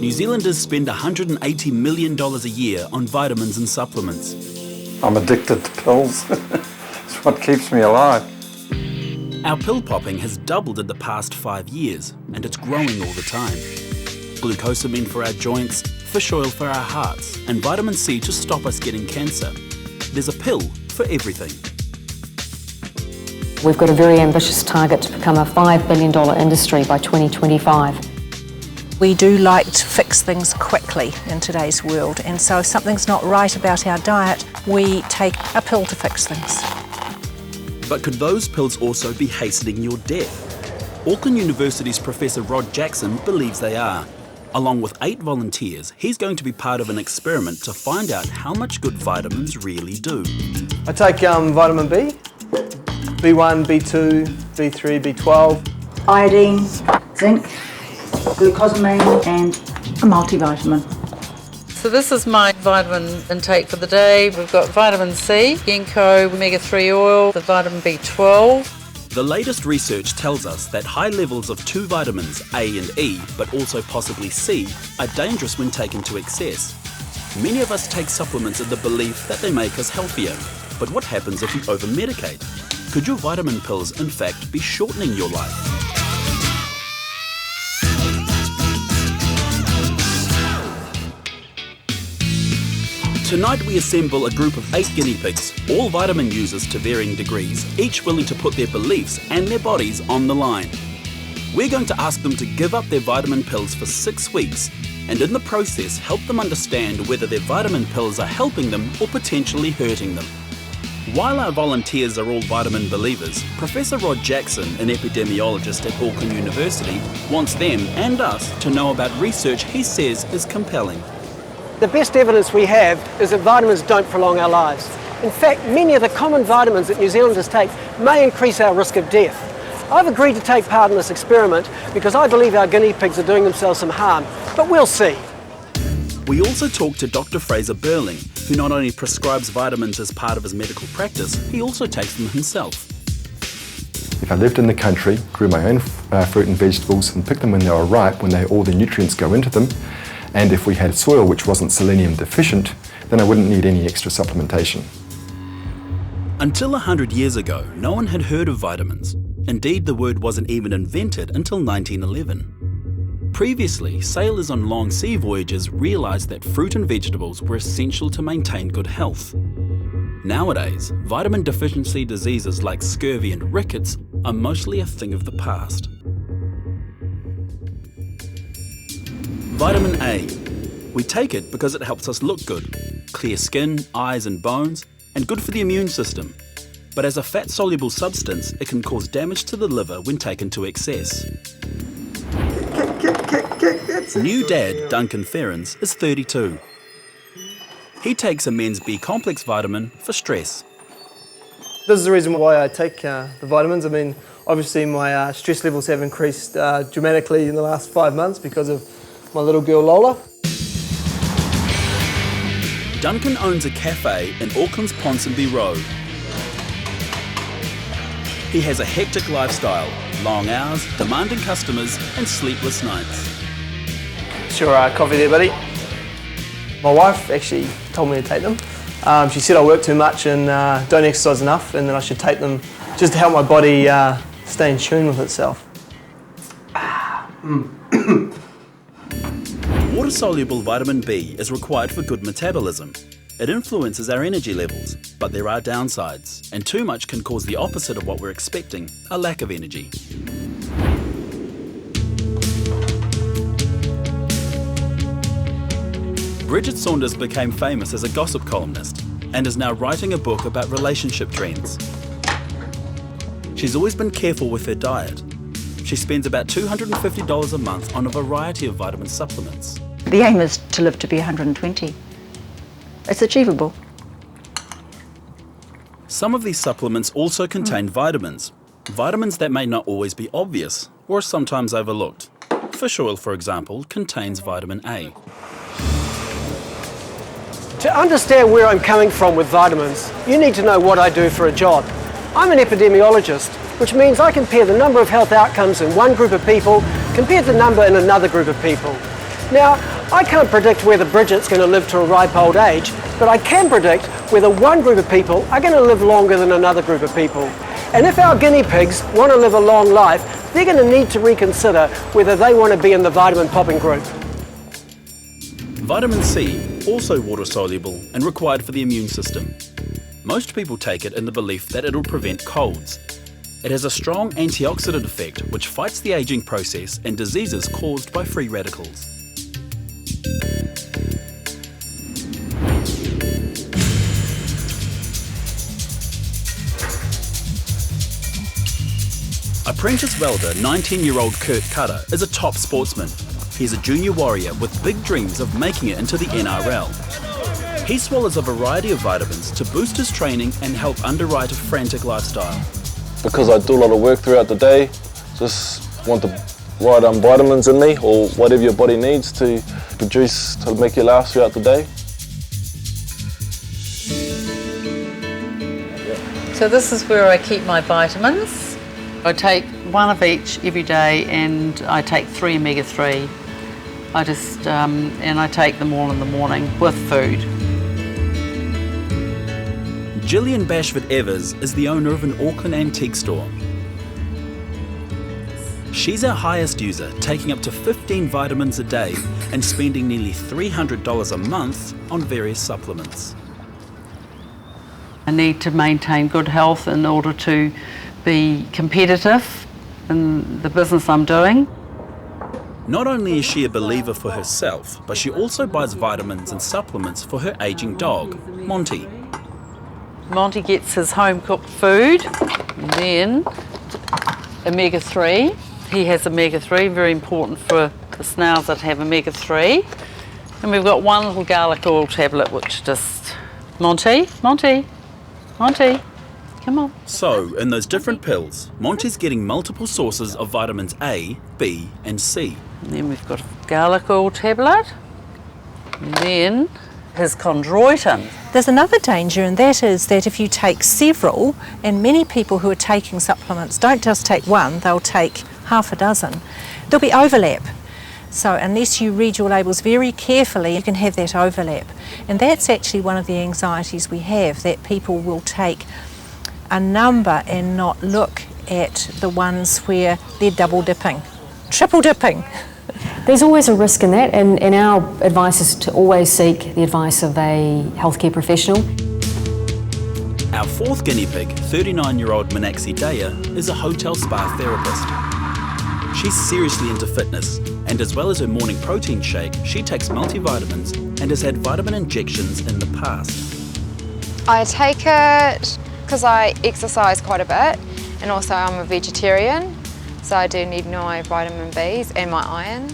New Zealanders spend $180 million a year on vitamins and supplements. I'm addicted to pills. It's what keeps me alive. Our pill popping has doubled in the past 5 years, and it's growing all the time. Glucosamine for our joints, fish oil for our hearts, and vitamin C to stop us getting cancer. There's a pill for everything. We've got a very ambitious target to become a $5 billion industry by 2025. We do like to fix things quickly in today's world, and so if something's not right about our diet, we take a pill to fix things. But could those pills also be hastening your death? Auckland University's Professor Rod Jackson believes they are. Along with 8 volunteers, he's going to be part of an experiment to find out how much good vitamins really do. I take vitamin B, B1, B2, B3, B12. Iodine, zinc, glucosamine and a multivitamin. So this is my vitamin intake for the day. We've got vitamin C, ginkgo, omega-3 oil, the vitamin B12. The latest research tells us that high levels of 2 vitamins, A and E, but also possibly C, are dangerous when taken to excess. Many of us take supplements in the belief that they make us healthier. But what happens if you over-medicate? Could your vitamin pills, in fact, be shortening your life? Tonight we assemble a group of 8 guinea pigs, all vitamin users to varying degrees, each willing to put their beliefs and their bodies on the line. We're going to ask them to give up their vitamin pills for 6 weeks, and in the process help them understand whether their vitamin pills are helping them or potentially hurting them. While our volunteers are all vitamin believers, Professor Rod Jackson, an epidemiologist at Auckland University, wants them and us to know about research he says is compelling. The best evidence we have is that vitamins don't prolong our lives. In fact, many of the common vitamins that New Zealanders take may increase our risk of death. I've agreed to take part in this experiment because I believe our guinea pigs are doing themselves some harm, but we'll see. We also talked to Dr. Fraser Burling, who not only prescribes vitamins as part of his medical practice, he also takes them himself. If I lived in the country, grew my own fruit and vegetables and picked them when they were ripe, when all the nutrients go into them, and if we had soil which wasn't selenium deficient, then I wouldn't need any extra supplementation. Until 100 years ago, no one had heard of vitamins. Indeed, the word wasn't even invented until 1911. Previously, sailors on long sea voyages realised that fruit and vegetables were essential to maintain good health. Nowadays, vitamin deficiency diseases like scurvy and rickets are mostly a thing of the past. Vitamin A. We take it because it helps us look good, clear skin, eyes and bones, and good for the immune system. But as a fat-soluble substance, it can cause damage to the liver when taken to excess. New dad, Duncan Ferrens, is 32. He takes a men's B-complex vitamin for stress. This is the reason why I take the vitamins. I mean, obviously my stress levels have increased dramatically in the last 5 months because of my little girl Lola. Duncan owns a cafe in Auckland's Ponsonby Road. He has a hectic lifestyle, long hours, demanding customers and sleepless nights. Sure, coffee there, buddy. My wife actually told me to take them. She said I work too much and don't exercise enough, and that I should take them just to help my body stay in tune with itself. Water-soluble vitamin B is required for good metabolism. It influences our energy levels, but there are downsides, and too much can cause the opposite of what we're expecting, a lack of energy. Bridget Saunders became famous as a gossip columnist and is now writing a book about relationship trends. She's always been careful with her diet. She spends about $250 a month on a variety of vitamin supplements. The aim is to live to be 120. It's achievable. Some of these supplements also contain vitamins. Vitamins that may not always be obvious or are sometimes overlooked. Fish oil, for example, contains vitamin A. To understand where I'm coming from with vitamins, you need to know what I do for a job. I'm an epidemiologist, which means I compare the number of health outcomes in one group of people compared to the number in another group of people. Now, I can't predict whether Bridget's going to live to a ripe old age, but I can predict whether one group of people are going to live longer than another group of people. And if our guinea pigs want to live a long life, they're going to need to reconsider whether they want to be in the vitamin popping group. Vitamin C, also water-soluble and required for the immune system. Most people take it in the belief that it'll prevent colds. It has a strong antioxidant effect which fights the aging process and diseases caused by free radicals. Apprentice welder 19-year-old Kurt Cutter is a top sportsman. He's a junior warrior with big dreams of making it into the NRL. He swallows a variety of vitamins to boost his training and help underwrite a frantic lifestyle. Because I do a lot of work throughout the day, just want the right vitamins in me or whatever your body needs to produce to make you last throughout the day. So this is where I keep my vitamins. I take one of each every day and I take 3 omega-3. And I take them all in the morning with food. Gillian Bashford-Evers is the owner of an Auckland antique store. She's our highest user, taking up to 15 vitamins a day and spending nearly $300 a month on various supplements. I need to maintain good health in order to be competitive in the business I'm doing. Not only is she a believer for herself, but she also buys vitamins and supplements for her aging dog, Monty. Monty gets his home-cooked food, and then omega-3. He has omega-3, very important for the snails that have omega-3. And we've got one little garlic oil tablet, which just... Monty, come on. So, in those different pills, Monty's getting multiple sources of vitamins A, B and C. And then we've got a garlic oil tablet, and then his chondroitin. There's another danger, and that is that if you take several, and many people who are taking supplements don't just take one, they'll take half a dozen, there'll be overlap. So unless you read your labels very carefully, you can have that overlap. And that's actually one of the anxieties we have, that people will take a number and not look at the ones where they're double dipping, triple dipping. There's always a risk in that, and our advice is to always seek the advice of a healthcare professional. Our fourth guinea pig, 39-year-old Manaxi Daya, is a hotel spa therapist. She's seriously into fitness, and as well as her morning protein shake, she takes multivitamins and has had vitamin injections in the past. I take it because I exercise quite a bit, and also I'm a vegetarian, so I do need my vitamin Bs and my iron.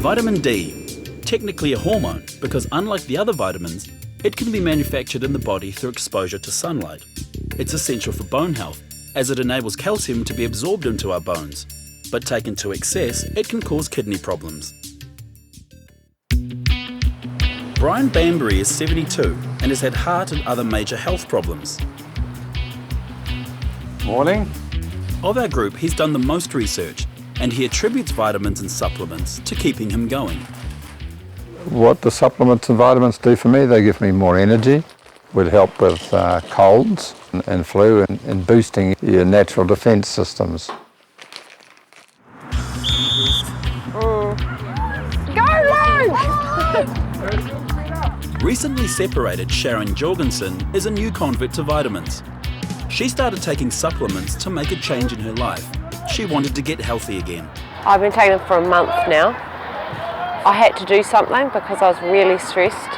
Vitamin D, technically a hormone because unlike the other vitamins, it can be manufactured in the body through exposure to sunlight. It's essential for bone health as it enables calcium to be absorbed into our bones, but taken to excess, it can cause kidney problems. Brian Banbury is 72 and has had heart and other major health problems. Morning. Of our group, he's done the most research, and he attributes vitamins and supplements to keeping him going. What the supplements and vitamins do for me, they give me more energy, would help with colds and flu and boosting your natural defence systems. Recently separated Sharon Jorgensen is a new convert to vitamins. She started taking supplements to make a change in her life. She wanted to get healthy again. I've been taking them for a month now. I had to do something because I was really stressed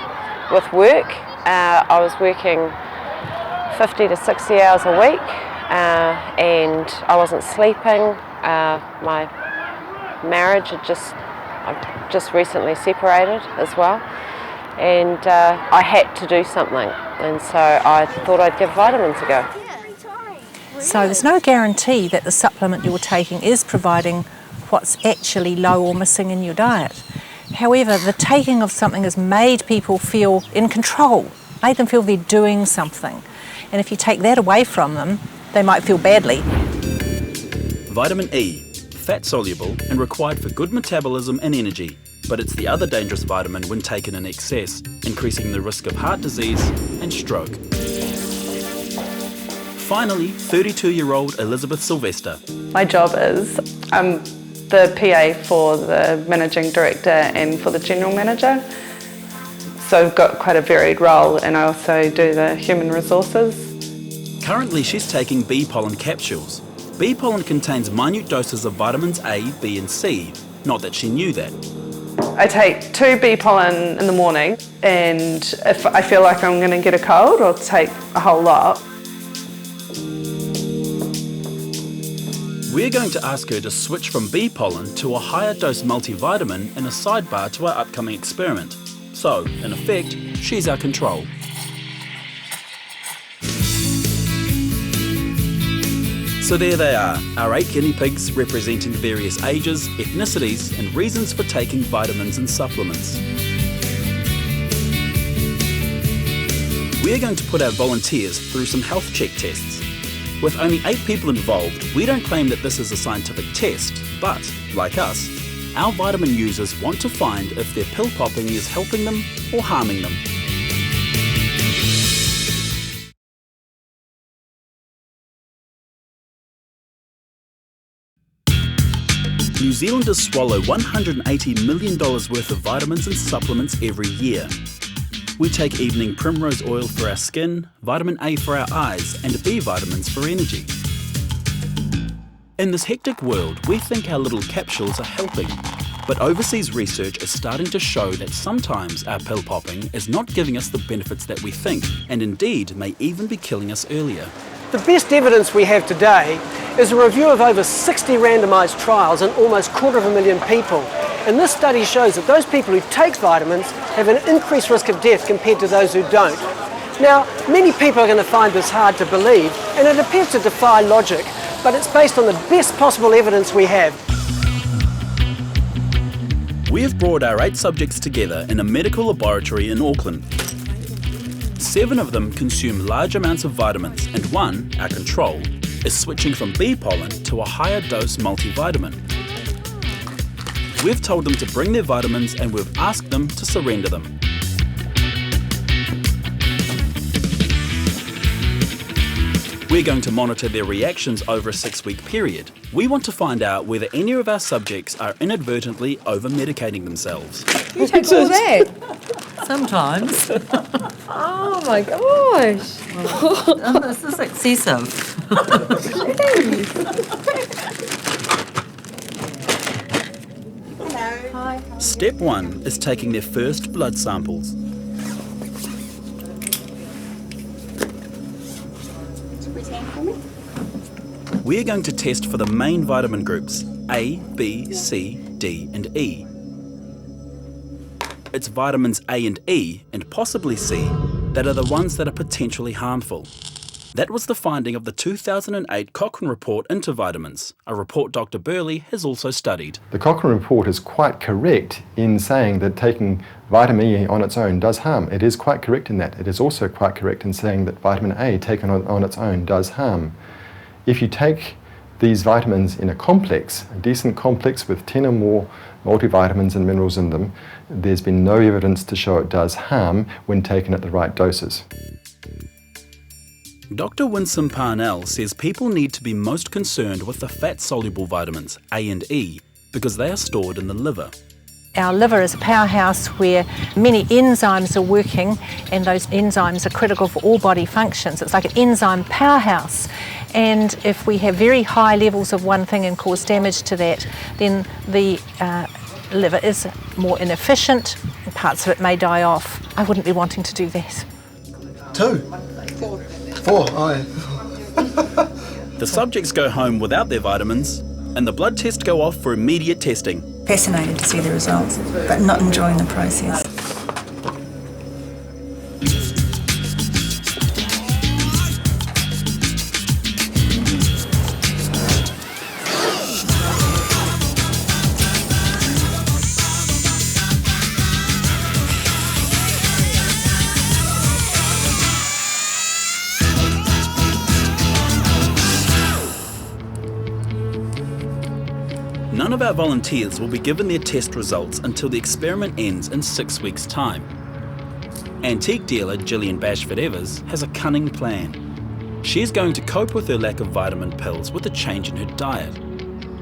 with work. I was working 50 to 60 hours a week and I wasn't sleeping. My marriage had just recently separated as well, and I had to do something, and so I thought I'd give vitamins a go. So there's no guarantee that the supplement you're taking is providing what's actually low or missing in your diet. However, the taking of something has made people feel in control, made them feel they're doing something. And if you take that away from them, they might feel badly. Vitamin E, fat-soluble and required for good metabolism and energy. but it's the other dangerous vitamin when taken in excess, increasing the risk of heart disease and stroke. Finally, 32-year-old Elizabeth Sylvester. My job is I'm the PA for the managing director and for the general manager. So I've got quite a varied role, and I also do the human resources. Currently, she's taking bee pollen capsules. Bee pollen contains minute doses of vitamins A, B and C. Not that she knew that. I take 2 bee pollen in the morning, and if I feel like I'm going to get a cold, I'll take a whole lot. We're going to ask her to switch from bee pollen to a higher dose multivitamin in a sidebar to our upcoming experiment. So, in effect, she's our control. So there they are, our 8 guinea pigs representing various ages, ethnicities and reasons for taking vitamins and supplements. We're going to put our volunteers through some health check tests. With only 8 people involved, we don't claim that this is a scientific test, but, like us, our vitamin users want to find if their pill popping is helping them or harming them. New Zealanders swallow $180 million worth of vitamins and supplements every year. We take evening primrose oil for our skin, vitamin A for our eyes, and B vitamins for energy. In this hectic world, we think our little capsules are helping. But overseas research is starting to show that sometimes our pill popping is not giving us the benefits that we think, and indeed may even be killing us earlier. The best evidence we have today is a review of over 60 randomised trials in almost 250,000 people. And this study shows that those people who take vitamins have an increased risk of death compared to those who don't. Now, many people are going to find this hard to believe, and it appears to defy logic, but it's based on the best possible evidence we have. We have brought our 8 subjects together in a medical laboratory in Auckland. 7 of them consume large amounts of vitamins, and 1, our control, is switching from bee pollen to a higher dose multivitamin. We've told them to bring their vitamins and we've asked them to surrender them. We're going to monitor their reactions over a 6-week period. We want to find out whether any of our subjects are inadvertently over-medicating themselves. You take all that? Sometimes. Oh my gosh. Oh, this is excessive. Hi. Step 1 is taking their first blood samples. We're going to test for the main vitamin groups A, B, C, D and E. It's vitamins A and E, and possibly C, that are the ones that are potentially harmful. That was the finding of the 2008 Cochrane report into vitamins, a report Dr. Burley has also studied. The Cochrane report is quite correct in saying that taking vitamin E on its own does harm. It is quite correct in that. It is also quite correct in saying that vitamin A taken on its own does harm. If you take these vitamins in a complex, a decent complex with 10 or more multivitamins and minerals in them, there's been no evidence to show it does harm when taken at the right doses. Dr. Winsome Parnell says people need to be most concerned with the fat-soluble vitamins A and E because they are stored in the liver. Our liver is a powerhouse where many enzymes are working, and those enzymes are critical for all body functions. It's like an enzyme powerhouse, and if we have very high levels of one thing and cause damage to that, then the liver is more inefficient and parts of it may die off. I wouldn't be wanting to do that. 2. 4, aye. The subjects go home without their vitamins, and the blood tests go off for immediate testing. Fascinated to see the results, but not enjoying the process. None of our volunteers will be given their test results until the experiment ends in 6 weeks' time. Antique dealer Gillian Bashford-Evers has a cunning plan. She's going to cope with her lack of vitamin pills with a change in her diet.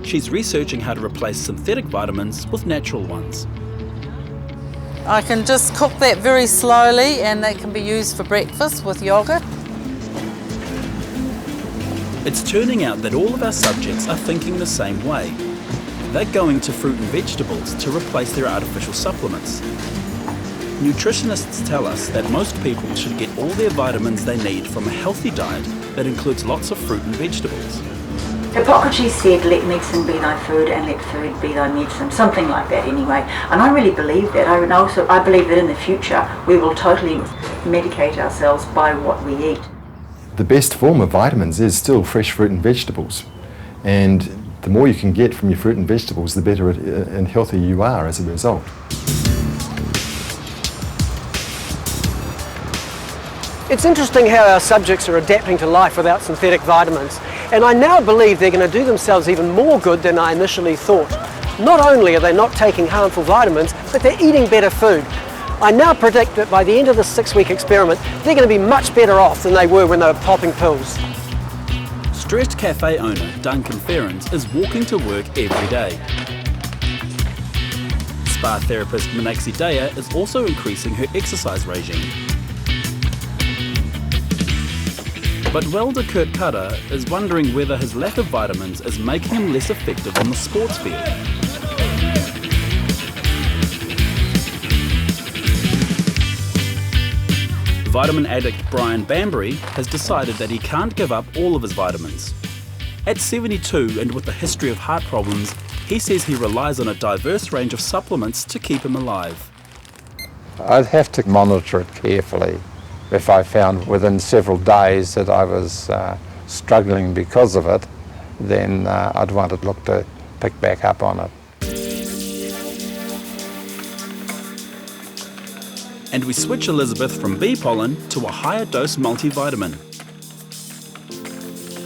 She's researching how to replace synthetic vitamins with natural ones. I can just cook that very slowly and that can be used for breakfast with yoghurt. It's turning out that all of our subjects are thinking the same way. They're going to fruit and vegetables to replace their artificial supplements. Nutritionists tell us that most people should get all their vitamins they need from a healthy diet that includes lots of fruit and vegetables. Hippocrates said, let medicine be thy food and let food be thy medicine, something like that anyway. And I really believe that. I believe that in the future we will totally medicate ourselves by what we eat. The best form of vitamins is still fresh fruit and vegetables. And the more you can get from your fruit and vegetables, the better and healthier you are as a result. It's interesting how our subjects are adapting to life without synthetic vitamins, and I now believe they're going to do themselves even more good than I initially thought. Not only are they not taking harmful vitamins, but they're eating better food. I now predict that by the end of the 6-week experiment, they're going to be much better off than they were when they were popping pills. Stressed cafe owner Duncan Ferrens is walking to work every day. Spa therapist Manaxi Daya is also increasing her exercise regime. But welder Kurt Cutter is wondering whether his lack of vitamins is making him less effective on the sports field. Vitamin addict Brian Bambury has decided that he can't give up all of his vitamins. At 72 and with a history of heart problems, he says he relies on a diverse range of supplements to keep him alive. I'd have to monitor it carefully. If I found within several days that I was struggling because of it, then I'd want to look to pick back up on it. And we switch Elizabeth from bee pollen to a higher dose multivitamin.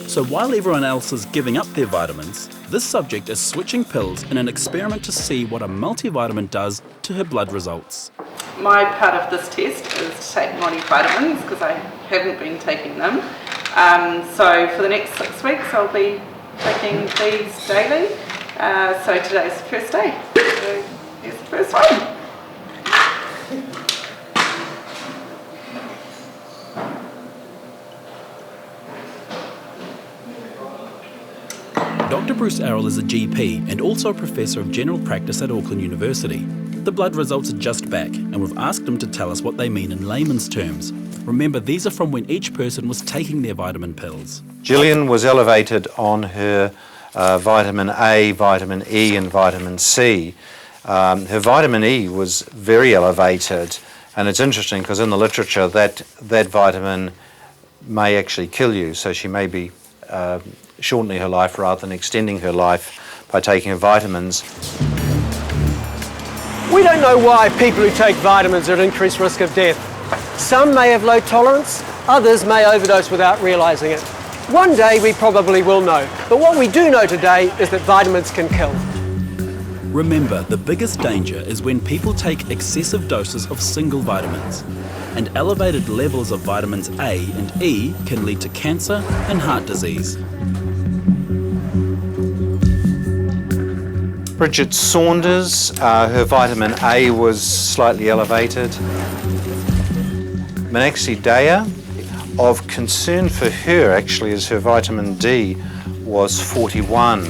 So while everyone else is giving up their vitamins, this subject is switching pills in an experiment to see what a multivitamin does to her blood results. My part of this test is to take multivitamins because I haven't been taking them. So for the next 6 weeks I'll be taking these daily. So today's the first day. So here's the first one. Dr. Bruce Arrell is a GP and also a Professor of General Practice at Auckland University. The blood results are just back, and we've asked him to tell us what they mean in layman's terms. Remember, these are from when each person was taking their vitamin pills. Gillian was elevated on her vitamin A, vitamin E and vitamin C. Her vitamin E was very elevated, and it's interesting because in the literature that vitamin may actually kill you, so she may be shortening her life rather than extending her life by taking her vitamins. We don't know why people who take vitamins are at increased risk of death. Some may have low tolerance, others may overdose without realising it. One day we probably will know, but what we do know today is that vitamins can kill. Remember, the biggest danger is when people take excessive doses of single vitamins, and elevated levels of vitamins A and E can lead to cancer and heart disease. Bridget Saunders, her vitamin A was slightly elevated. Manaxi Daya, of concern for her actually is her vitamin D was 41.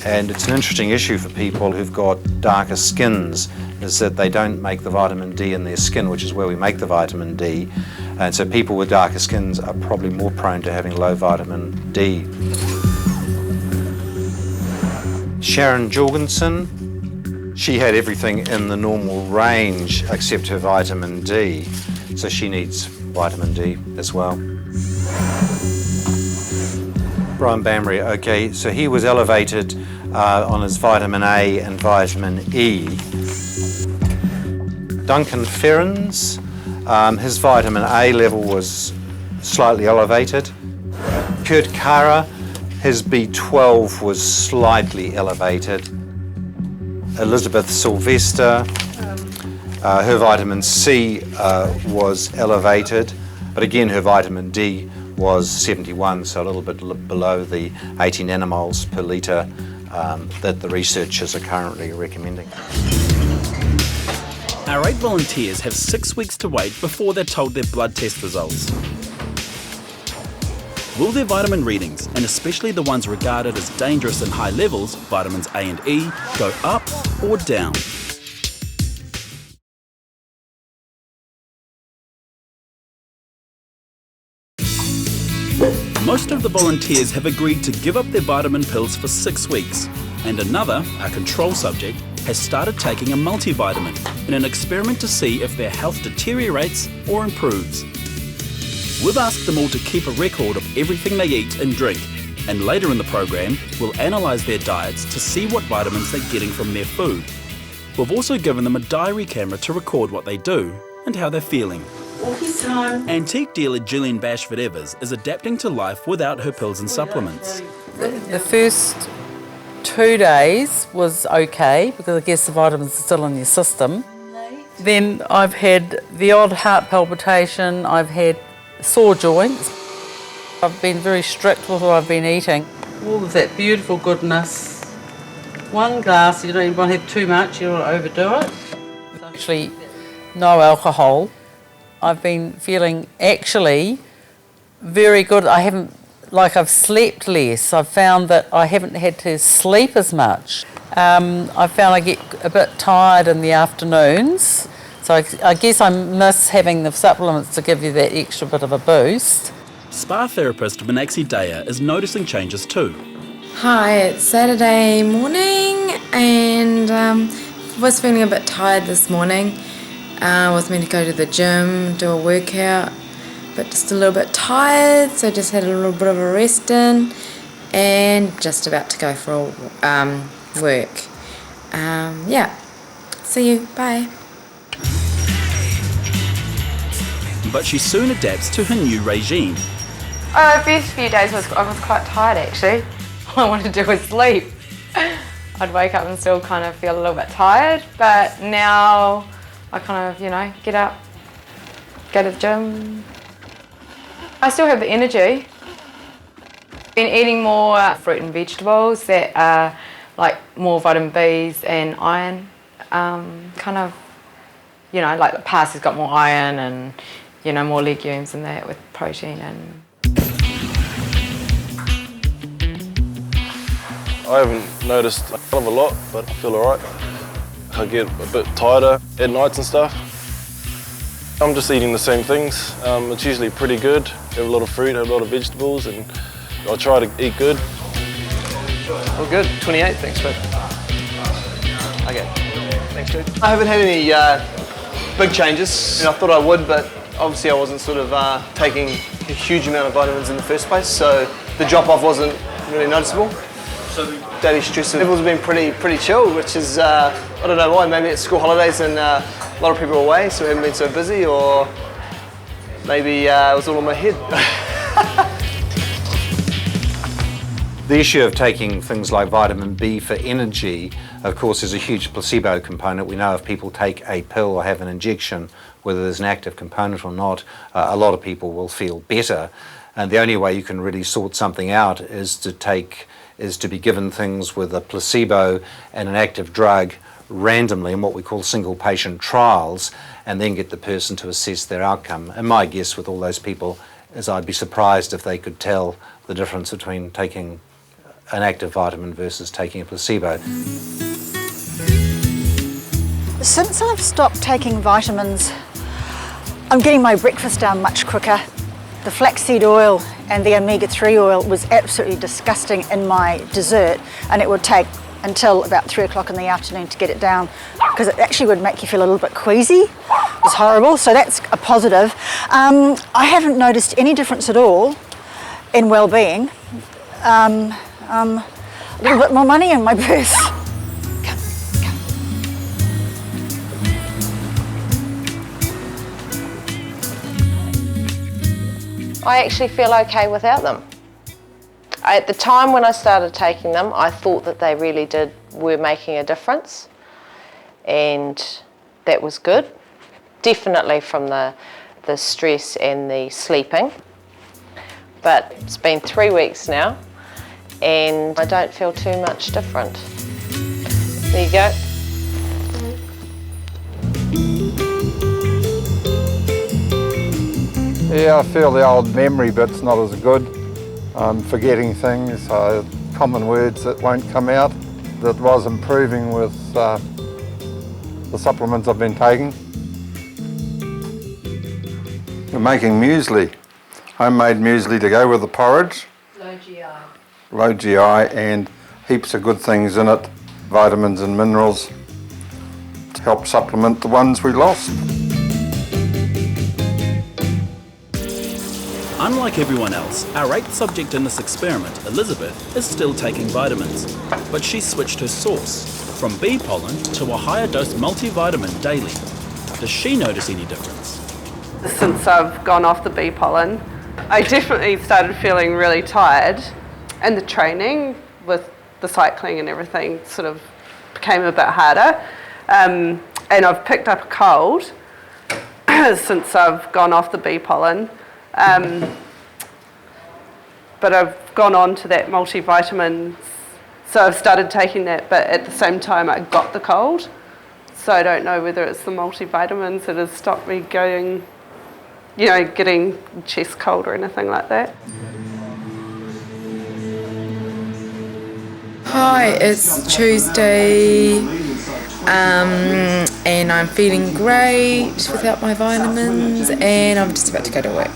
And it's an interesting issue for people who've got darker skins, is that they don't make the vitamin D in their skin, which is where we make the vitamin D. And so people with darker skins are probably more prone to having low vitamin D. Sharon Jorgensen, she had everything in the normal range except her vitamin D, so she needs vitamin D as well. Brian Bambury, okay, so he was elevated on his vitamin A and vitamin E. Duncan Ferrens, his vitamin A level was slightly elevated. Kurt Cutter, His B12 was slightly elevated. Elizabeth Sylvester, her vitamin C was elevated, but again her vitamin D was 71, so a little bit below the 80 nanomoles per litre that the researchers are currently recommending. Our 8 volunteers have 6 weeks to wait before they're told their blood test results. Will their vitamin readings, and especially the ones regarded as dangerous in high levels, vitamins A and E, go up or down? Most of the volunteers have agreed to give up their vitamin pills for 6 weeks, and another, a control subject, has started taking a multivitamin in an experiment to see if their health deteriorates or improves. We've asked them all to keep a record of everything they eat and drink, and later in the program we'll analyse their diets to see what vitamins they're getting from their food. We've also given them a diary camera to record what they do and how they're feeling. Walkies time. Antique dealer Gillian Bashford-Evers is adapting to life without her pills and supplements. The first 2 days was okay because I guess the vitamins are still in your system. Then I've had the odd heart palpitation, I've had sore joints. I've been very strict with what I've been eating. All of that beautiful goodness. 1 glass, you don't want to have too much, you don't want to overdo it. Actually, no alcohol. I've been feeling actually very good. I've slept less. I've found that I haven't had to sleep as much. I found I get a bit tired in the afternoons. So I guess I miss having the supplements to give you that extra bit of a boost. Spa therapist Meenakshi Daya is noticing changes too. Hi, it's Saturday morning and was feeling a bit tired this morning. Was meant to go to the gym, do a workout, but just a little bit tired, so just had a little bit of a rest in and just about to go for work. Yeah, see you, bye. But she soon adapts to her new regime. The first few days I was quite tired actually. All I wanted to do was sleep. I'd wake up and still kind of feel a little bit tired, but now I kind of, get up, go to the gym. I still have the energy. Been eating more fruit and vegetables that are like more vitamin Bs and iron. Like the pasta's got more iron and, more legumes and that with protein and... I haven't noticed a hell of a lot, but I feel alright. I get a bit tighter at nights and stuff. I'm just eating the same things. It's usually pretty good. Have a lot of fruit, have a lot of vegetables, and I try to eat good. All good. 28, thanks, Fred. Okay, thanks, Fred. I haven't had any big changes. I thought I would, but obviously I wasn't sort of taking a huge amount of vitamins in the first place, so the drop-off wasn't really noticeable. So daily stress levels have been pretty chill, which is, I don't know why, maybe it's school holidays and a lot of people are away, so we haven't been so busy, or maybe it was all in my head. The issue of taking things like vitamin B for energy, of course, is a huge placebo component. We know if people take a pill or have an injection, whether there's an active component or not, a lot of people will feel better. And the only way you can really sort something out is to be given things with a placebo and an active drug randomly in what we call single patient trials, and then get the person to assess their outcome. And my guess with all those people is I'd be surprised if they could tell the difference between taking an active vitamin versus taking a placebo. Since I've stopped taking vitamins, I'm getting my breakfast down much quicker. The flaxseed oil and the omega-3 oil was absolutely disgusting in my dessert, and it would take until about 3 o'clock in the afternoon to get it down, because it actually would make you feel a little bit queasy. It was horrible, so that's a positive. I haven't noticed any difference at all in well-being. A little bit more money in my purse. I actually feel okay without them. At the time when I started taking them, I thought that they really were making a difference, and that was good. Definitely from the stress and the sleeping. But it's been 3 weeks now, and I don't feel too much different. There you go. Yeah, I feel the old memory bit's not as good. I'm forgetting things, common words that won't come out. That was improving with the supplements I've been taking. We're making muesli, homemade muesli to go with the porridge. Low GI. Low GI and heaps of good things in it, vitamins and minerals to help supplement the ones we lost. Unlike everyone else, our 8th subject in this experiment, Elizabeth, is still taking vitamins, but she's switched her source from bee pollen to a higher dose multivitamin daily. Does she notice any difference? Since I've gone off the bee pollen, I definitely started feeling really tired, and the training with the cycling and everything sort of became a bit harder, and I've picked up a cold since I've gone off the bee pollen. But I've gone on to that multivitamin, so I've started taking that, but at the same time I got the cold, so I don't know whether it's the multivitamins that has stopped me going, getting chest cold or anything like that. Hi, it's Tuesday, and I'm feeling great without my vitamins, and I'm just about to go to work.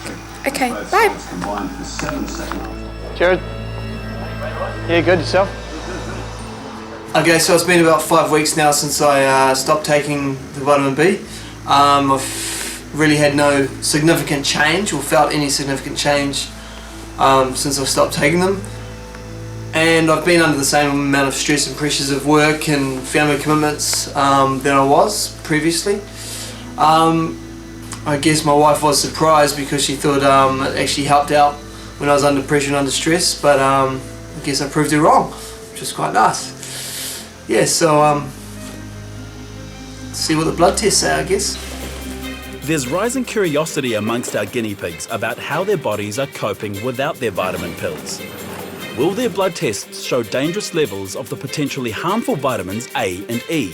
Okay, bye. Jared? Yeah, good, yourself? Okay, so it's been about 5 weeks now since I stopped taking the vitamin B. I've really had no significant change, or felt any significant change since I stopped taking them. And I've been under the same amount of stress and pressures of work and family commitments than I was previously. I guess my wife was surprised because she thought it actually helped out when I was under pressure and under stress, but I guess I proved her wrong, which was quite nice. Yeah, so see what the blood tests say, I guess. There's rising curiosity amongst our guinea pigs about how their bodies are coping without their vitamin pills. Will their blood tests show dangerous levels of the potentially harmful vitamins A and E?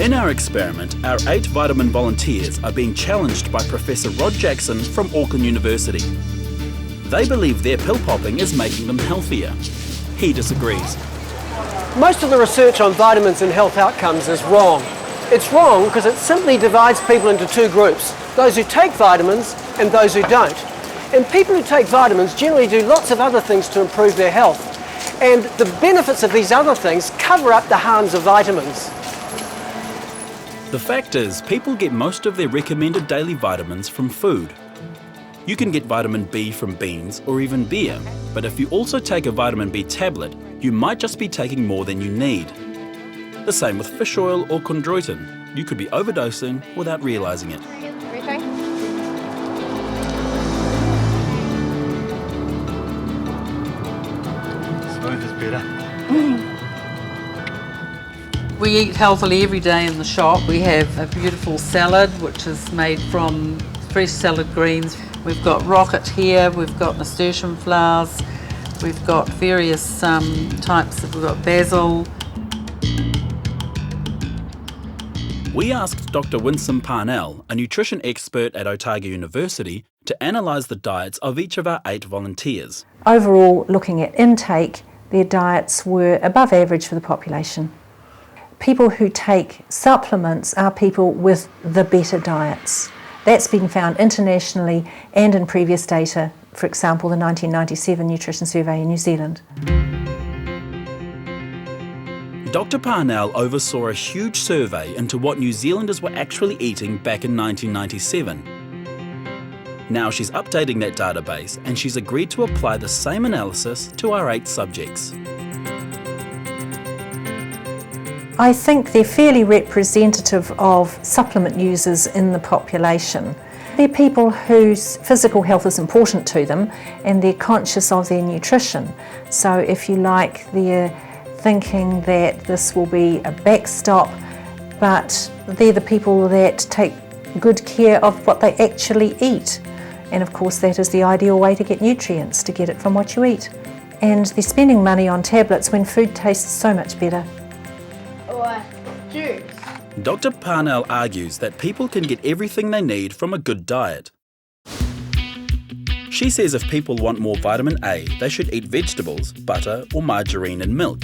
In our experiment, our 8 vitamin volunteers are being challenged by Professor Rod Jackson from Auckland University. They believe their pill popping is making them healthier. He disagrees. Most of the research on vitamins and health outcomes is wrong. It's wrong because it simply divides people into 2 groups, those who take vitamins and those who don't. And people who take vitamins generally do lots of other things to improve their health. And the benefits of these other things cover up the harms of vitamins. The fact is, people get most of their recommended daily vitamins from food. You can get vitamin B from beans or even beer, but if you also take a vitamin B tablet, you might just be taking more than you need. The same with fish oil or chondroitin. You could be overdosing without realising it. Everything? Smooth is better. We eat healthily every day in the shop. We have a beautiful salad which is made from fresh salad greens. We've got rocket here, we've got nasturtium flowers, we've got various types we've got basil. We asked Dr. Winsome Parnell, a nutrition expert at Otago University, to analyse the diets of each of our 8 volunteers. Overall, looking at intake, their diets were above average for the population. People who take supplements are people with the better diets. That's been found internationally and in previous data, for example, the 1997 Nutrition Survey in New Zealand. Dr. Parnell oversaw a huge survey into what New Zealanders were actually eating back in 1997. Now she's updating that database and she's agreed to apply the same analysis to our 8 subjects. I think they're fairly representative of supplement users in the population. They're people whose physical health is important to them and they're conscious of their nutrition. So if you like, they're thinking that this will be a backstop, but they're the people that take good care of what they actually eat. And of course that is the ideal way to get nutrients, to get it from what you eat. And they're spending money on tablets when food tastes so much better. Or juice. Dr. Parnell argues that people can get everything they need from a good diet. She says if people want more vitamin A, they should eat vegetables, butter or margarine and milk.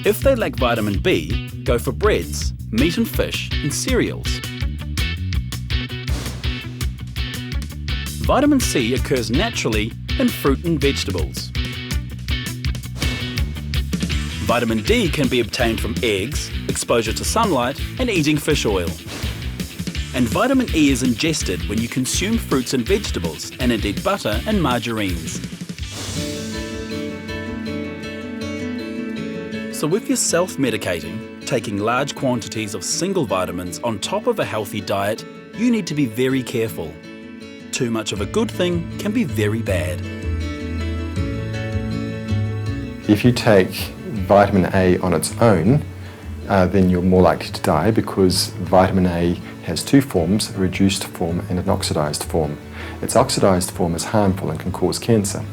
If they lack vitamin B, go for breads, meat and fish and cereals. Vitamin C occurs naturally in fruit and vegetables. Vitamin D can be obtained from eggs, exposure to sunlight and eating fish oil. And vitamin E is ingested when you consume fruits and vegetables, and indeed butter and margarines. So if you're self-medicating, taking large quantities of single vitamins on top of a healthy diet, you need to be very careful. Too much of a good thing can be very bad. If you take vitamin A on its own, then you're more likely to die because vitamin A has two forms, a reduced form and an oxidized form. Its oxidized form is harmful and can cause cancer.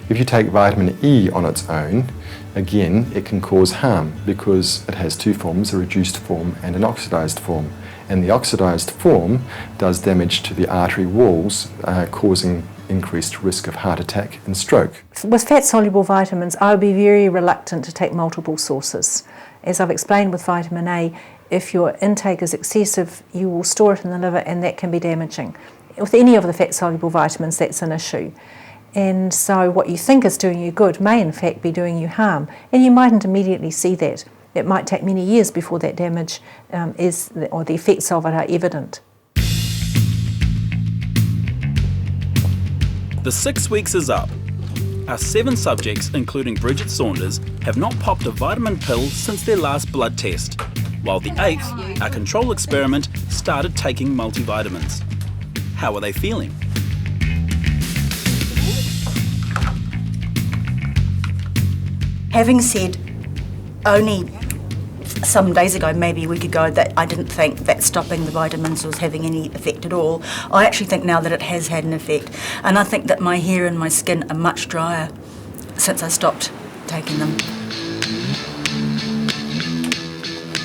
If you take vitamin E on its own, again, it can cause harm because it has two forms, a reduced form and an oxidized form. And the oxidized form does damage to the artery walls, causing increased risk of heart attack and stroke. With fat-soluble vitamins, I would be very reluctant to take multiple sources. As I've explained with vitamin A, if your intake is excessive, you will store it in the liver and that can be damaging. With any of the fat-soluble vitamins, that's an issue. And so what you think is doing you good may in fact be doing you harm, and you mightn't immediately see that. It might take many years before that damage or the effects of it are evident. The 6 weeks is up. Our 7 subjects, including Bridget Saunders, have not popped a vitamin pill since their last blood test, while the 8th, our control experiment, started taking multivitamins. How are they feeling? Having said only some days ago, maybe a week ago, that I didn't think that stopping the vitamins was having any effect at all, I actually think now that it has had an effect. And I think that my hair and my skin are much drier since I stopped taking them.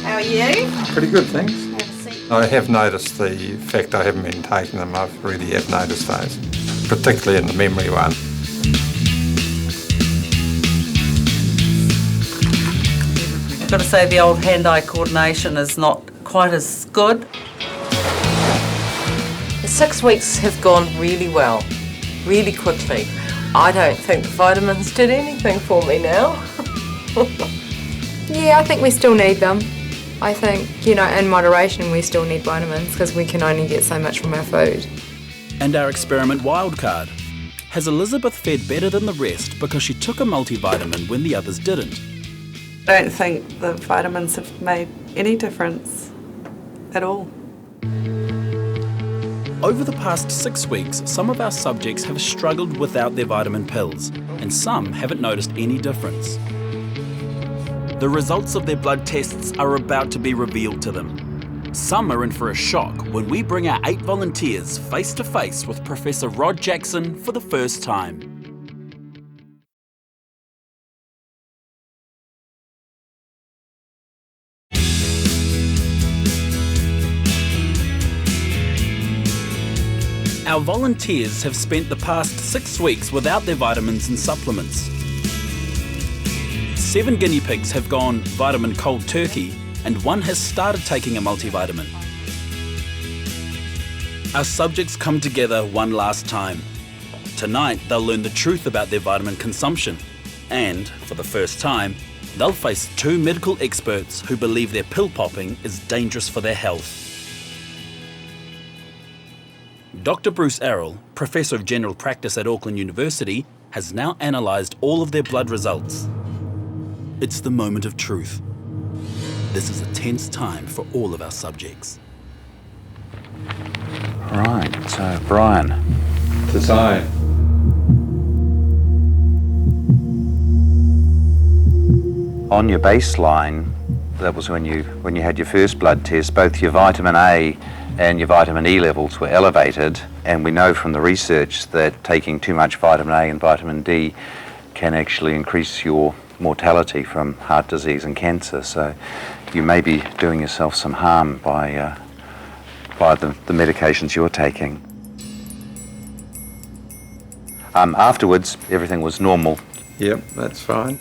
How are you? Pretty good, thanks. I have noticed the fact I haven't been taking them. I really have noticed those, particularly in the memory one. I've got to say the old hand-eye coordination is not quite as good. The 6 weeks have gone really well, really quickly. I don't think the vitamins did anything for me now. Yeah, I think we still need them. I think, in moderation we still need vitamins because we can only get so much from our food. And our experiment wildcard. Has Elizabeth fared better than the rest because she took a multivitamin when the others didn't? I don't think the vitamins have made any difference at all. Over the past 6 weeks, some of our subjects have struggled without their vitamin pills, and some haven't noticed any difference. The results of their blood tests are about to be revealed to them. Some are in for a shock when we bring our 8 volunteers face to face with Professor Rod Jackson for the first time. Our volunteers have spent the past 6 weeks without their vitamins and supplements. 7 guinea pigs have gone vitamin cold turkey, and 1 has started taking a multivitamin. Our subjects come together one last time. Tonight, they'll learn the truth about their vitamin consumption, and, for the first time, they'll face 2 medical experts who believe their pill popping is dangerous for their health. Dr. Bruce Arrell, Professor of General Practice at Auckland University, has now analysed all of their blood results. it's the moment of truth. This is a tense time for all of our subjects. Right, so Brian. Decide. On your baseline, that was when you had your first blood test, both your vitamin A and your vitamin E levels were elevated, and we know from the research that taking too much vitamin A and vitamin D can actually increase your mortality from heart disease and cancer. So you may be doing yourself some harm by the medications you're taking. Afterwards, everything was normal. Yep, that's fine.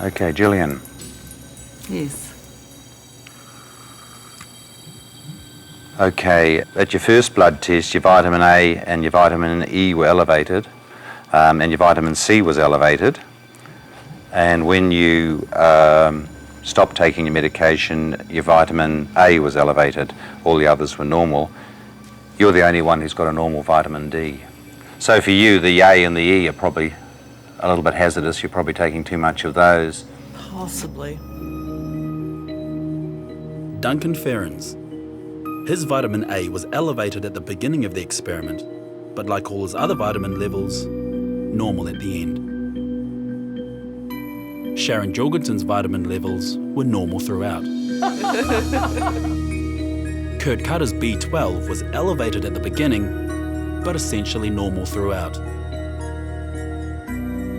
Okay, Gillian. Yes. Okay, at your first blood test, your vitamin A and your vitamin E were elevated, and your vitamin C was elevated. And when you stopped taking your medication, your vitamin A was elevated. All the others were normal. You're the only one who's got a normal vitamin D. So for you, the A and the E are probably a little bit hazardous. You're probably taking too much of those. Possibly. Duncan Ferrens. His vitamin A was elevated at the beginning of the experiment, but like all his other vitamin levels, normal at the end. Sharon Jorgensen's vitamin levels were normal throughout. Kurt Cutter's B12 was elevated at the beginning, but essentially normal throughout.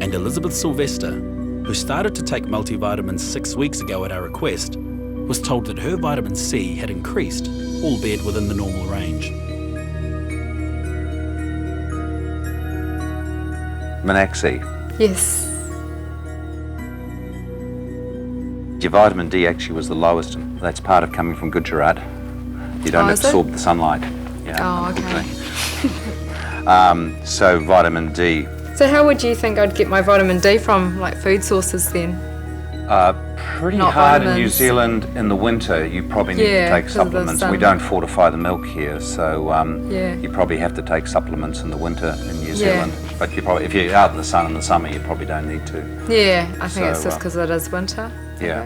And Elizabeth Sylvester, who started to take multivitamins 6 weeks ago at our request, was told that her vitamin C had increased, albeit within the normal range. Monaxi. Yes. Your vitamin D actually was the lowest, and that's part of coming from Gujarat. You don't absorb the sunlight. Yeah, okay. So vitamin D. So how would you think I'd get my vitamin D from, like food sources then? Pretty Not hard vitamins. in New Zealand in the winter. You probably need to take 'cause of the supplements. sun. We don't fortify the milk here, so Yeah. you probably have to take supplements in the winter in New Yeah. Zealand. But you probably, if you're out in the sun in the summer, you probably don't need to. Yeah, I think it's So, just because it is winter. Yeah.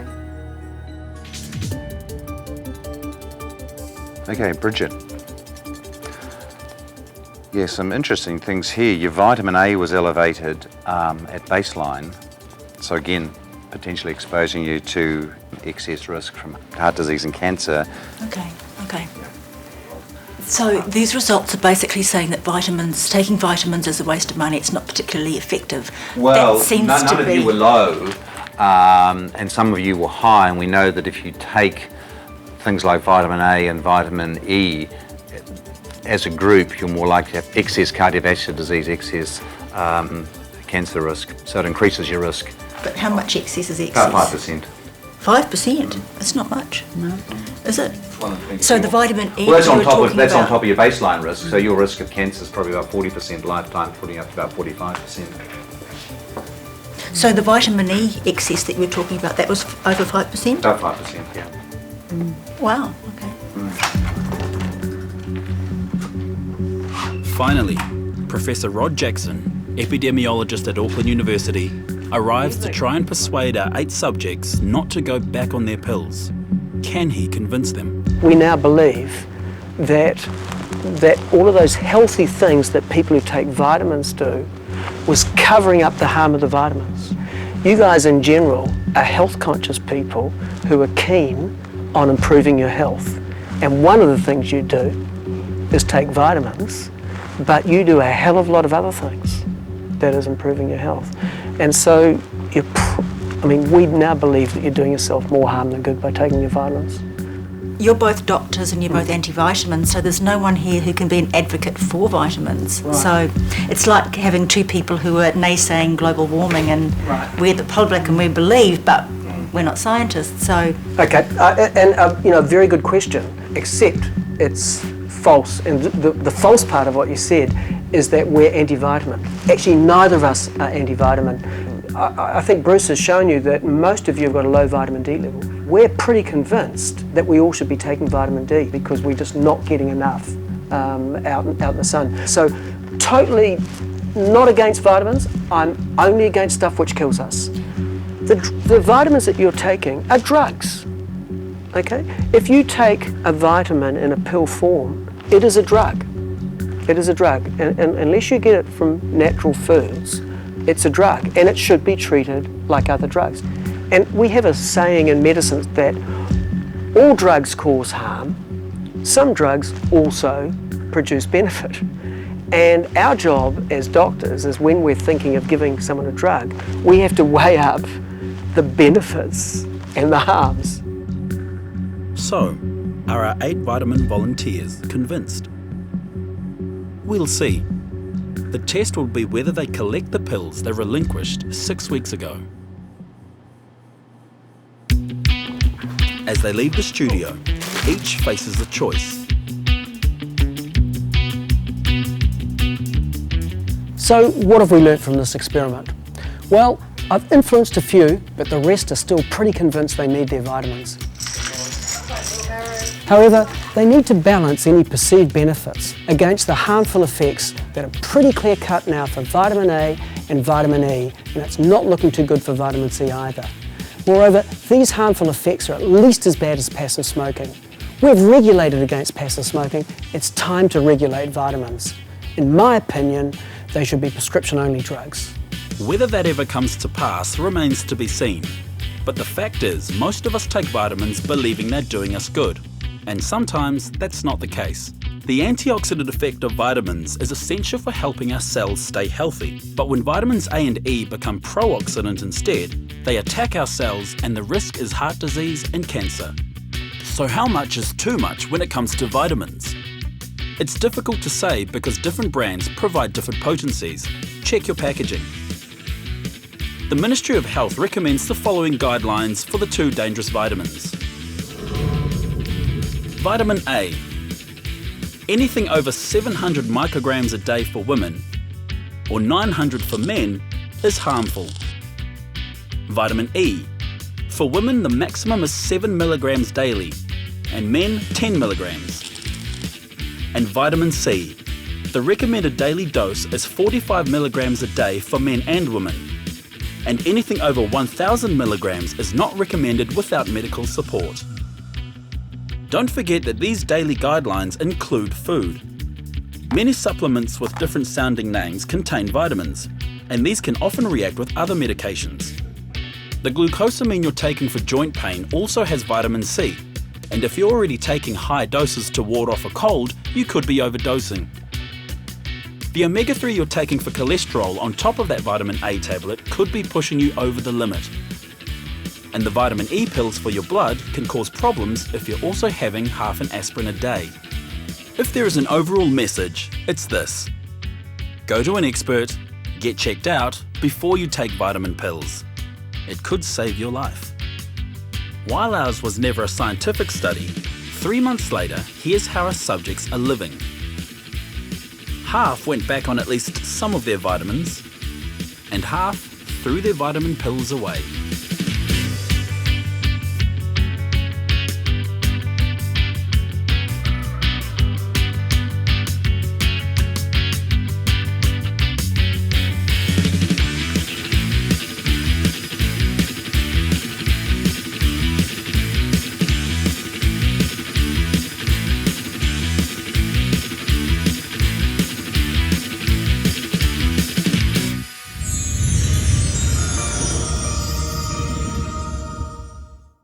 Okay, Bridget. Yeah, some interesting things here. Your vitamin A was elevated at baseline. So again, potentially exposing you to excess risk from heart disease and cancer. Okay. So these results are basically saying that taking vitamins is a waste of money. It's not particularly effective. Well, that seems none to of be... you were low, and some of you were high, and we know that if you take things like vitamin A and vitamin E, as a group, you're more likely to have excess cardiovascular disease, excess cancer risk, so it increases your risk. But how much excess is excess? About 5%. 5%? That's not much. No. Is it? So the vitamin E Well, that's on you were top of talking about... your baseline risk. So your risk of cancer is probably about 40% lifetime, putting up to about 45%. So the vitamin E excess that you were talking about, that was over 5%? About 5%, yeah. Wow, okay. Finally, Professor Rod Jackson, epidemiologist at Auckland University, arrives to try and persuade our 8 subjects not to go back on their pills. Can he convince them? We now believe that all of those healthy things that people who take vitamins do was covering up the harm of the vitamins. You guys in general are health conscious people who are keen on improving your health. And one of the things you do is take vitamins, but you do a hell of a lot of other things that is improving your health. And so, we now believe that you're doing yourself more harm than good by taking your vitamins. You're both doctors and you're both anti-vitamins, so there's no one here who can be an advocate for vitamins. Right. So it's like having 2 people who are naysaying global warming, and we're the public and we believe, but we're not scientists, so... Okay, a very good question, except it's false. And the false part of what you said is that we're anti-vitamin. Actually, neither of us are anti-vitamin. I think Bruce has shown you that most of you have got a low vitamin D level. We're pretty convinced that we all should be taking vitamin D because we're just not getting enough out in the sun. So totally not against vitamins. I'm only against stuff which kills us. The vitamins that you're taking are drugs. Okay? If you take a vitamin in a pill form, it is a drug. It is a drug. And unless you get it from natural foods, it's a drug, and it should be treated like other drugs. And we have a saying in medicine that all drugs cause harm. Some drugs also produce benefit. And our job as doctors is when we're thinking of giving someone a drug, we have to weigh up the benefits and the harms. So, are our 8 vitamin volunteers convinced? We'll see. The test will be whether they collect the pills they relinquished 6 weeks ago. As they leave the studio, each faces a choice. So what have we learnt from this experiment? Well, I've influenced a few, but the rest are still pretty convinced they need their vitamins. However, they need to balance any perceived benefits against the harmful effects that are pretty clear cut now for vitamin A and vitamin E, and it's not looking too good for vitamin C either. Moreover, these harmful effects are at least as bad as passive smoking. We've regulated against passive smoking, it's time to regulate vitamins. In my opinion, they should be prescription-only drugs. Whether that ever comes to pass remains to be seen. But the fact is, most of us take vitamins believing they're doing us good. And sometimes that's not the case. The antioxidant effect of vitamins is essential for helping our cells stay healthy. But when vitamins A and E become pro-oxidant instead, they attack our cells and the risk is heart disease and cancer. So how much is too much when it comes to vitamins? It's difficult to say because different brands provide different potencies. Check your packaging. The Ministry of Health recommends the following guidelines for the 2 dangerous vitamins. Vitamin A. Anything over 700 micrograms a day for women or 900 for men is harmful. Vitamin E. For women, the maximum is 7 milligrams daily and men 10 milligrams. And vitamin C. The recommended daily dose is 45 milligrams a day for men and women. And anything over 1,000 milligrams is not recommended without medical support. Don't forget that these daily guidelines include food. Many supplements with different sounding names contain vitamins, and these can often react with other medications. The glucosamine you're taking for joint pain also has vitamin C, and if you're already taking high doses to ward off a cold, you could be overdosing. The omega-3 you're taking for cholesterol on top of that vitamin A tablet could be pushing you over the limit. And the vitamin E pills for your blood can cause problems if you're also having half an aspirin a day. If there is an overall message, it's this. Go to an expert, get checked out before you take vitamin pills. It could save your life. While ours was never a scientific study, 3 months later, here's how our subjects are living. Half went back on at least some of their vitamins, and half threw their vitamin pills away.